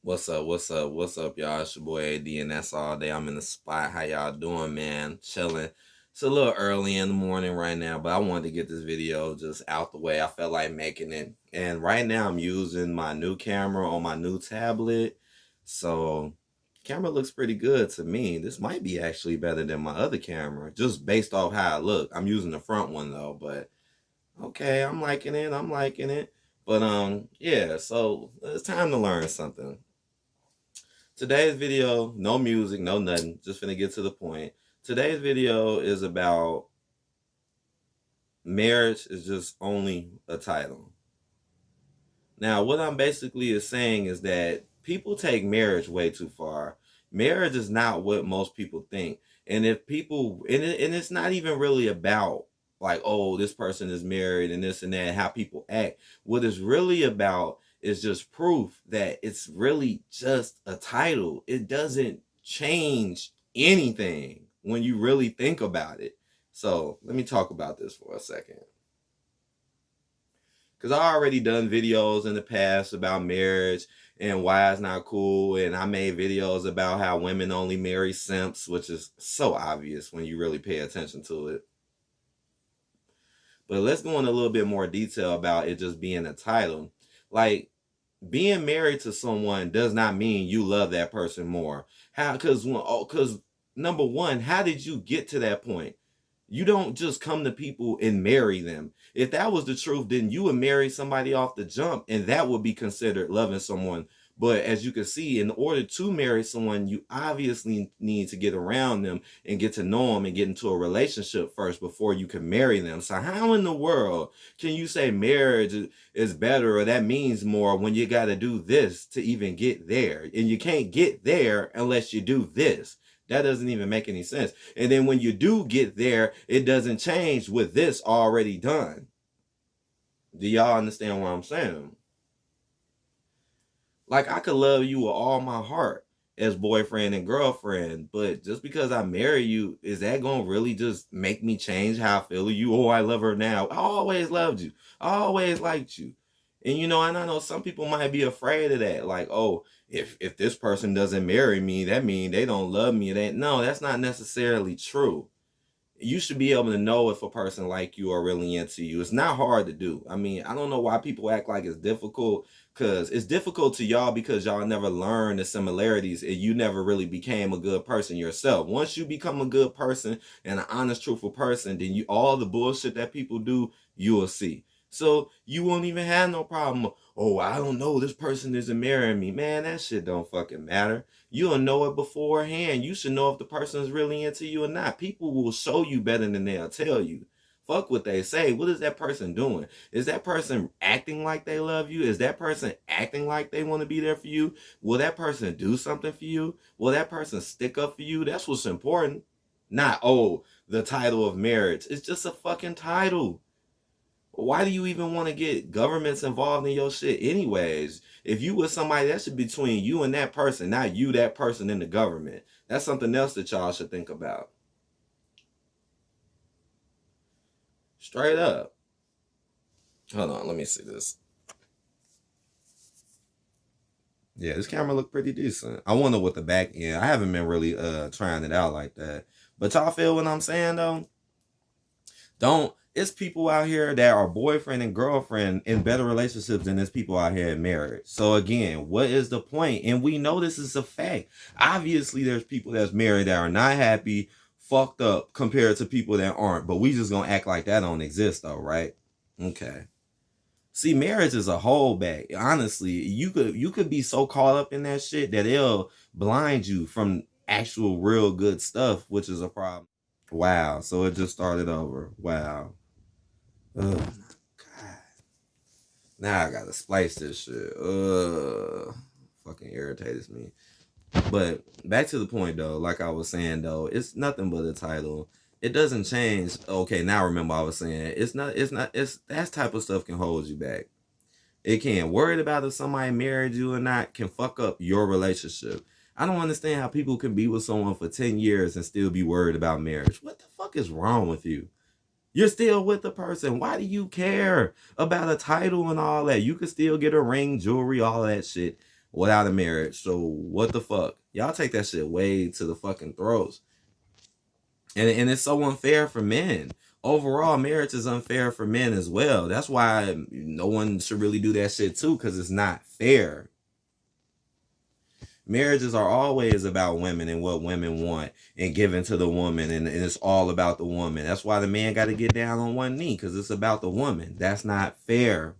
What's up? What's up? What's up, y'all? It's your boy AD, and that's all day. I'm in the spot. How y'all doing, man? Chilling. It's a little early in the morning right now, but I wanted to get this video just out the way. I felt like making it. And right now, I'm using my new camera on my new tablet. So, camera looks pretty good to me. This might be actually better than my other camera, just based off how it look. I'm using the front one though, but okay, I'm liking it. I'm liking it. But yeah. So it's time to learn something. Today's video, no music, no nothing. Just finna get to the point. Today's video is about marriage is just only a title. Now, what I'm basically is saying is that people take marriage way too far. Marriage is not what most people think. And if people, and it's not even really about like, oh, this person is married and this and that, how people act. What it's really about is just proof that it's really just a title. It doesn't change anything when you really think about it. So let me talk about this for a second. Because I already done videos in the past about marriage and why it's not cool. And I made videos about how women only marry simps, which is so obvious when you really pay attention to it. But let's go in a little bit more detail about it just being a title. Like, being married to someone does not mean you love that person more. How? Because number one, how did you get to that point? You don't just come to people and marry them. If that was the truth, then you would marry somebody off the jump, and that would be considered loving someone. But as you can see, in order to marry someone, you obviously need to get around them and get to know them and get into a relationship first before you can marry them. So how in the world can you say marriage is better or that means more when you got to do this to even get there? And you can't get there unless you do this. That doesn't even make any sense. And then when you do get there, it doesn't change with this already done. Do y'all understand what I'm saying? Like, I could love you with all my heart as boyfriend and girlfriend, but just because I marry you, is that gonna really just make me change how I feel of you? Oh, I love her now. I always loved you. I always liked you. And and I know some people might be afraid of that. Like, oh, if this person doesn't marry me, that means they don't love me. No, that's not necessarily true. You should be able to know if a person like you are really into you. It's not hard to do. I mean, I don't know why people act like it's difficult, because it's difficult to y'all because y'all never learned the similarities and you never really became a good person yourself. Once you become a good person and an honest, truthful person, then you all the bullshit that people do, you will see. So you won't even have no problem. Oh, I don't know. This person isn't marrying me. Man, that shit don't fucking matter. You'll know it beforehand. You should know if the person is really into you or not. People will show you better than they'll tell you. Fuck what they say. What is that person doing? Is that person acting like they love you? Is that person acting like they want to be there for you? Will that person do something for you? Will that person stick up for you? That's what's important. Not, oh, the title of marriage. It's just a fucking title. Why do you even want to get governments involved in your shit anyways? If you with somebody, that should be between you and that person, not you, that person, and the government. That's something else that y'all should think about. Straight up. Hold on, let me see this. Yeah, this camera look pretty decent. I wonder what the back end. I haven't been really trying it out like that. But y'all feel what I'm saying though? Don't It's people out here that are boyfriend and girlfriend in better relationships than there's people out here in marriage. So again, what is the point? And we know this is a fact. Obviously, there's people that's married that are not happy, fucked up compared to people that aren't. But we just gonna act like that don't exist though, right? Okay. See, marriage is a whole bag. Honestly, you could be so caught up in that shit that it'll blind you from actual real good stuff, which is a problem. Wow. So it just started over. Wow. Ugh. God. Now I gotta splice this shit. Fucking irritates me. But back to the point though, like I was saying though, it's nothing but a title. It doesn't change. Okay, now remember I was saying it's that type of stuff can hold you back. It can. Worried about if somebody married you or not can fuck up your relationship. I don't understand how people can be with someone for 10 years and still be worried about marriage. What the fuck is wrong with you? You're still with the person. Why do you care about a title and all that? You could still get a ring, jewelry, all that shit. without a marriage. So what the fuck? Y'all take that shit way to the fucking throats. And it's so unfair for men. Overall, marriage is unfair for men as well. That's why no one should really do that shit too, because it's not fair. Marriages are always about women and what women want and giving to the woman, and it's all about the woman. That's why the man got to get down on one knee, because it's about the woman. That's not fair.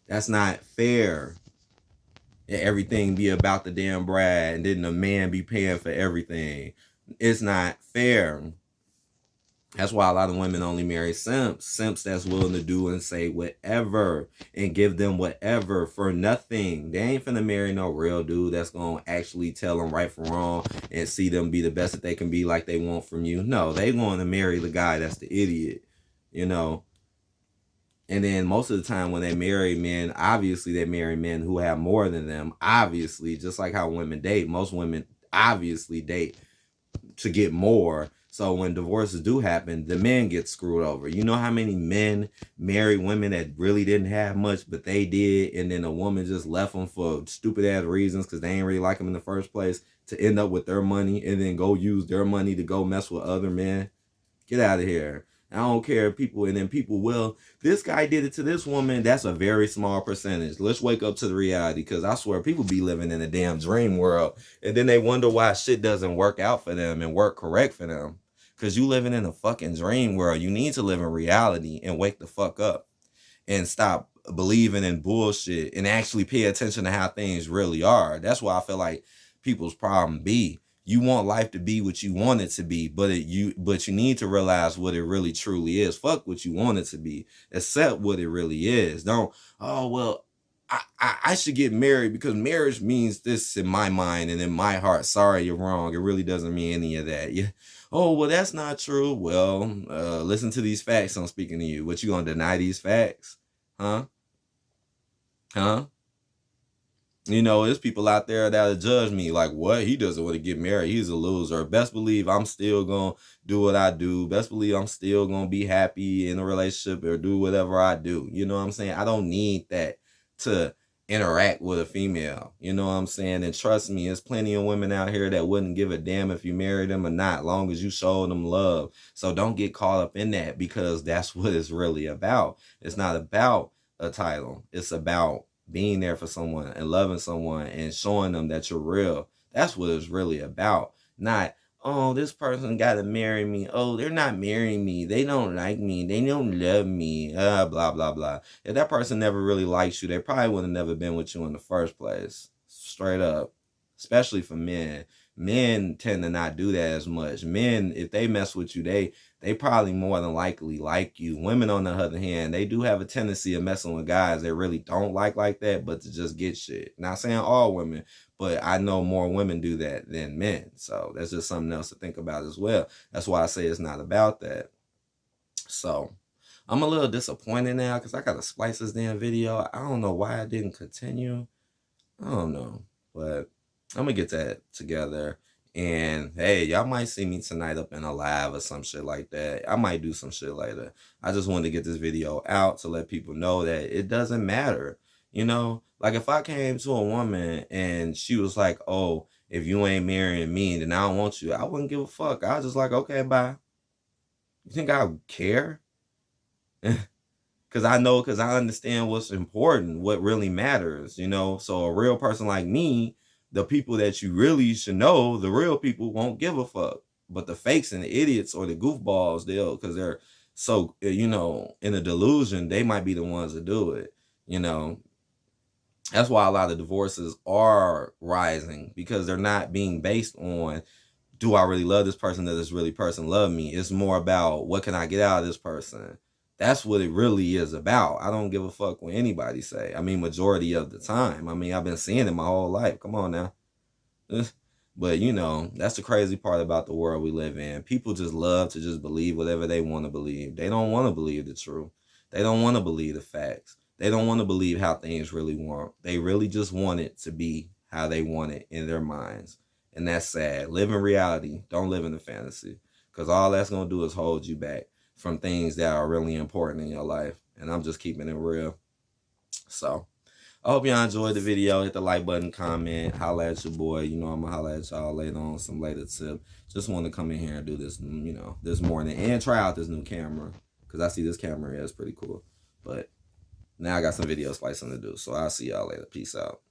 That's not fair. Everything be about the damn bride, and then the man be paying for everything. It's not fair. That's why a lot of women only marry simps that's willing to do and say whatever and give them whatever for nothing. They ain't finna marry no real dude that's gonna actually tell them right from wrong and see them be the best that they can be like they want from you. No, they going to marry the guy that's the idiot, you know. And then most of the time when they marry men, obviously they marry men who have more than them. Obviously, just like how women date, most women obviously date to get more. So when divorces do happen, the men get screwed over. You know how many men marry women that really didn't have much, but they did, and then a woman just left them for stupid ass reasons because they ain't really like them in the first place, to end up with their money and then go use their money to go mess with other men. Get out of here. I don't care, people, and then people will. This guy did it to this woman. That's a very small percentage. Let's wake up to the reality, because I swear people be living in a damn dream world, and then they wonder why shit doesn't work out for them and work correct for them. Because you living in a fucking dream world. You need to live in reality and wake the fuck up and stop believing in bullshit and actually pay attention to how things really are. That's why I feel like people's problem be, you want life to be what you want it to be, but you need to realize what it really truly is. Fuck what you want it to be. Accept what it really is. Don't, oh well, I should get married because marriage means this in my mind and in my heart. Sorry, you're wrong. It really doesn't mean any of that. Yeah. Oh, well, that's not true. Well, listen to these facts I'm speaking to you. What, you gonna deny these facts? Huh? Huh? You know, there's people out there that'll judge me like, what? He doesn't want to get married. He's a loser. Best believe I'm still going to do what I do. Best believe I'm still going to be happy in a relationship or do whatever I do. You know what I'm saying? I don't need that to interact with a female. You know what I'm saying? And trust me, there's plenty of women out here that wouldn't give a damn if you married them or not, long as you showed them love. So don't get caught up in that, because that's what it's really about. It's not about a title. It's about being there for someone and loving someone and showing them that you're real. That's what it's really about. Not, oh, this person got to marry me. Oh, they're not marrying me. They don't like me. They don't love me. Blah, blah, blah. If that person never really likes you, they probably would have never been with you in the first place. Straight up. Especially for men. Men tend to not do that as much. Men, if they mess with you, they probably more than likely like you. Women, on the other hand, they do have a tendency of messing with guys they really don't like that, but to just get shit. Not saying all women, but I know more women do that than men. So that's just something else to think about as well. That's why I say it's not about that. So I'm a little disappointed now because I got to splice this damn video. I don't know why I didn't continue. I don't know, but I'm gonna get that together. And hey, y'all might see me tonight up in a live or some shit like that. I might do some shit later. I just wanted to get this video out to let people know that it doesn't matter. You know, like if I came to a woman and she was like, oh, if you ain't marrying me, then I don't want you, I wouldn't give a fuck. I was just like, okay, bye. You think I would care? Because I understand what's important, what really matters, you know? So a real person like me, the people that you really should know, the real people won't give a fuck. But the fakes and the idiots or the goofballs, because they're so, you know, in a delusion, they might be the ones that do it, you know? That's why a lot of divorces are rising, because they're not being based on, do I really love this person? Does this really person love me? It's more about, what can I get out of this person? That's what it really is about. I don't give a fuck what anybody say. I mean, majority of the time. I mean, I've been seeing it my whole life. Come on now. But, you know, that's the crazy part about the world we live in. People just love to just believe whatever they want to believe. They don't want to believe the truth. They don't want to believe the facts. They don't want to believe how things really work. They really just want it to be how they want it in their minds. And that's sad. Live in reality. Don't live in the fantasy. Because all that's going to do is hold you back from things that are really important in your life. And I'm just keeping it real. So I hope y'all enjoyed the video. Hit the like button, comment, holla at your boy. You know I'm gonna holla at y'all later on some later tip. Just want to come in here and do this, this morning and try out this new camera because I see this camera is pretty cool. But now I got some video splicing to do. So I'll see y'all later. Peace out.